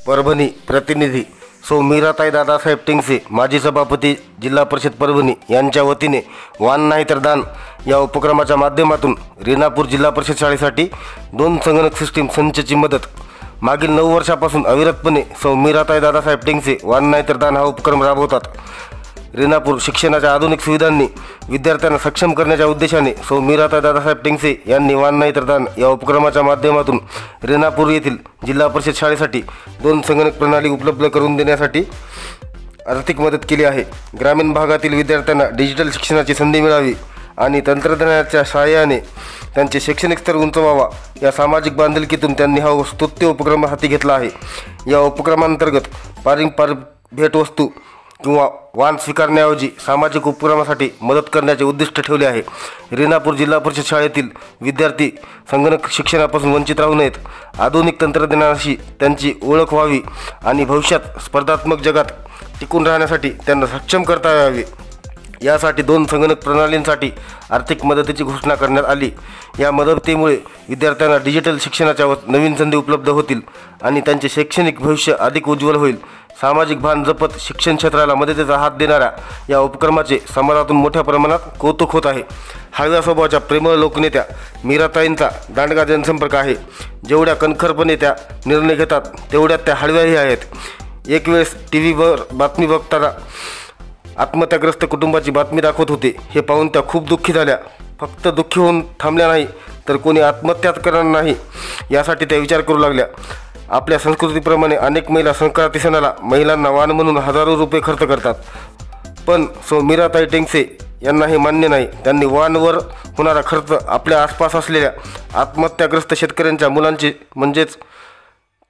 परभणी प्रतिनिधी सौ मीराताई दादासाहेब टिंगसे माजी सभापती जिल्हा परिषद परभणी यांच्या वतीने वाण नाही तर दान या उपक्रमाच्या माध्यमातून रेणापूर जिल्हा परिषद शाळेसाठी 2 संगणक सिस्टीम संचची मदत। मागील 9 वर्षापासून अविरतपणे सौ मीराताई दादासाहेब टिंगसे वाण नाही तर दान हा उपक्रम राबवतात। रेणापूर शिक्षणाच्या आधुनिक सुविधांनी विद्यार्थ्यांना सक्षम करण्याच्या उद्देशाने सौ मीराताई दादासाहेब टिंगसे यांनी वाण नाही तर दान या उपक्रमाच्या माध्यमातून रेणापूर येथील जिल्हा परिषद शाळेसाठी 2 संगणक प्रणाली उपलब्ध करून देण्यासाठी आर्थिक मदत केली आहे। ग्रामीण भागातील विद्यार्थ्यांना डिजिटल शिक्षणाची संधी मिळावी आणि तंत्रज्ञानाच्या सहाय्याने त्यांचे शैक्षणिक स्तर उंचवावा या सामाजिक बांधिलकीतून त्यांनी हा स्तुत्य उपक्रम हाती घेतला आहे। या उपक्रमांतर्गत पारंपरिक भेटवस्तू किंवा वाण स्वीकारण्याऐवजी सामाजिक उपक्रमासाठी मदत करण्याचे उद्दिष्ट ठेवले आहे। रेणापूर जिल्हा परिषद शाळेतील विद्यार्थी संगणक शिक्षणापासून वंचित राहू नयेत, आधुनिक तंत्रज्ञानाशी त्यांची ओळख व्हावी आणि भविष्यात स्पर्धात्मक जगात टिकून राहण्यासाठी त्यांना सक्षम करता यावे यासाठी 2 संगणक प्रणालींसाठी आर्थिक मदतीची घोषणा करण्यात आली। या मदतीमुळे विद्यार्थ्यांना डिजिटल शिक्षणाच्या नवीन संधी उपलब्ध होतील आणि त्यांचे शैक्षणिक भविष्य अधिक उज्ज्वल होईल। सामाजिक भान जपत शिक्षण क्षेत्राला मदतीचा हात देणाऱ्या या उपक्रमाचे समाजातून मोठ्या प्रमाणात कौतुक होत आहे। हळव्या स्वभावाच्या प्रेमळ लोकनेत्या मीराताईंचा दांडगा जनसंपर्क आहे। जेवढ्या कणखरपणे त्या निर्णय घेतात तेवढ्या त्या हळव्याही आहेत। एक वेळेस टीव्हीवर बातमी बघताना आत्महत्याग्रस्त कुटुंबाची बातमी दाखवत होते। हे पाहून त्या खूप दुःखी झाल्या। फक्त दुःखी होऊन थांबल्या नाही तर कोणी आत्महत्या करणार नाही यासाठी त्या विचार करू लागल्या। आपल्या संस्कृतीप्रमाणे अनेक महिला संक्रांती सणाला महिलांना वाण म्हणून हजारो रुपये खर्च करतात, पण सौ मीराताई टिंगसे यांना हे मान्य नाही। त्यांनी वाणवर होणारा खर्च आपल्या आसपास असलेल्या आत्महत्याग्रस्त शेतकऱ्यांच्या मुलांचे म्हणजेच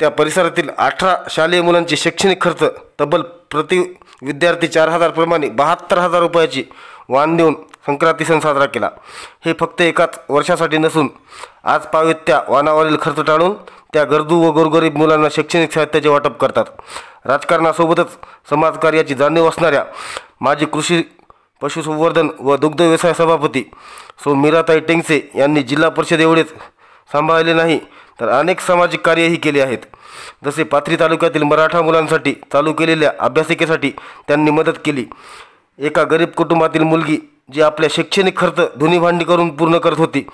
त्या परिसरातील 18 शालेय मुलांचे शैक्षणिक खर्च तब्बल प्रति विद्यार्थी 4,000 प्रमाणे 72,000 रुपयाची वाण देऊन संक्रांती सण साजरा केला। हे फक्त एकाच वर्षासाठी नसून आज पावेत त्या वाणावरील खर्च टाळून त्या गरजू व गोरगरीब मुलांना शैक्षणिक साहित्याचे वाटप करतात। राजकारणासोबतच समाजकार्याची जाणीव असणाऱ्या माजी कृषी पशुसंवर्धन व दुग्ध व्यवसाय सभापती सौ मीराताई टिंगसे यांनी जिल्हा परिषद एवढेच सांभाळले नाही तर अनेक सामाजिक कार्यही केले आहेत। जसे पाथरी तालुक्यातील मराठा मुलांसाठी चालू केलेल्या अभ्यासिकेसाठी त्यांनी मदत केली। एका गरीब कुटुंबातील मुलगी जी आपल्या शैक्षणिक खर्च धुनीभांडी करून पूर्ण करत होती,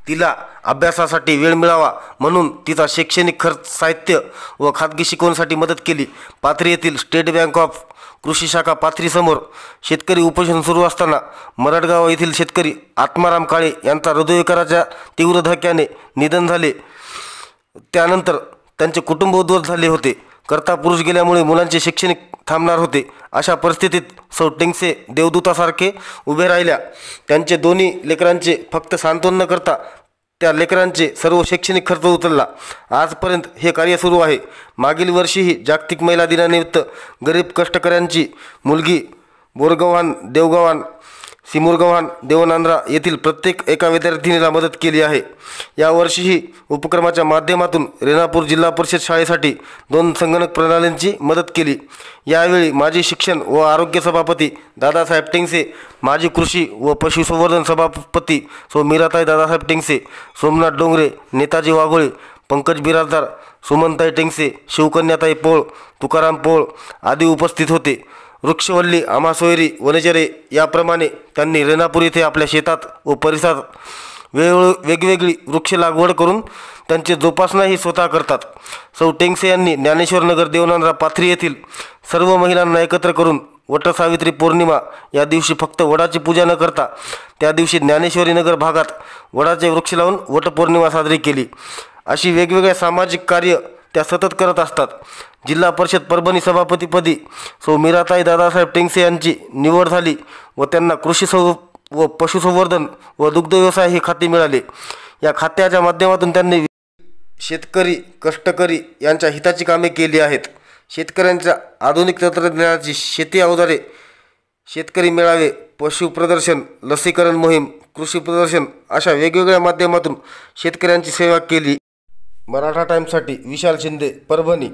तिला अभ्यासासाठी वेळ मिळावा म्हणून तिचा शैक्षणिक खर्च साहित्य व खाजगी शिकवणीसाठी मदत केली। पाथरी येथील स्टेट बँक ऑफ कृषी शाखा पाथरीसमोर शेतकरी उपोषण सुरू असताना मरडगाव येथील शेतकरी आत्माराम काळे यांचा हृदयविकाराच्या तीव्र धक्क्याने निधन झाले। त्यानंतर त्यांचे कुटुंब उद्ध्वस्त झाले होते। कर्ता पुरुष गेल्यामुळे मुलांचे शैक्षणिक थांबणार होते। अशा परिस्थितीत सौ टिंगसे देवदूतासारखे उभे राहिल्या। त्यांचे दोन्ही लेकरांचे फक्त सांत्वन न करता त्या लेकरांचे सर्व शैक्षणिक खर्च उचलला। आजपर्यंत हे कार्य सुरू आहे। मागील वर्षीही जागतिक महिला दिनानिमित्त गरीब कष्टकऱ्यांची मुलगी बोरगव्हाण, देवगव्हाण, सिमुरगव्हाण, देवनांद्रा येथील प्रत्येक एका विद्यार्थिनीला मदत केली आहे। यावर्षीही उपक्रमाच्या माध्यमातून रेणापूर जिल्हा परिषद शाळेसाठी 2 संगणक प्रणालींची मदत केली। यावेळी माजी शिक्षण व आरोग्य सभापती दादासाहेब टिंगसे, माजी कृषी व पशुसंवर्धन सभापती सौ मीराताई दादासाहेब टिंगसे, सोमनाथ डोंगरे, नेताजी वाघोळे, पंकज बिराजदार, सुमनताई टिंगसे, शिवकन्याताई पोळ, तुकाराम पोळ आदी उपस्थित होते। वृक्षवल्ली, आम्हा सोयरी, वनचरे याप्रमाणे त्यांनी रेणापूर येथे आपल्या शेतात व परिसरात वेगवेगळी वृक्ष लागवड करून त्यांची जोपासनाही स्वतः करतात। सौ टिंगसे यांनी ज्ञानेश्वर नगर, देवनांद्रा, पाथरी येथील सर्व महिलांना एकत्र करून वटसावित्री पौर्णिमा या दिवशी फक्त वडाची पूजा न करता त्या दिवशी ज्ञानेश्वरी नगर भागात वडाचे वृक्ष लावून वटपौर्णिमा साजरी केली। अशी वेगवेगळ्या सामाजिक कार्य त्या सतत करत असतात। जिल्हा परिषद परभणी सभापतीपदी सौ मीराताई दादासाहेब टिंगसे यांची निवड झाली व त्यांना कृषी व पशुसंवर्धन व दुग्ध व्यवसाय हे खाते मिळाले। या खात्याच्या माध्यमातून त्यांनी शेतकरी, कष्टकरी यांच्या हिताची कामे केली आहेत। शेतकऱ्यांच्या आधुनिक तंत्रज्ञानाची शेती अवजारे, शेतकरी मेळावे, पशु प्रदर्शन, लसीकरण मोहीम, कृषी प्रदर्शन अशा वेगवेगळ्या माध्यमातून शेतकऱ्यांची सेवा केली। मराठा टाइम्ससाठी विशाल शिंदे, परभणी।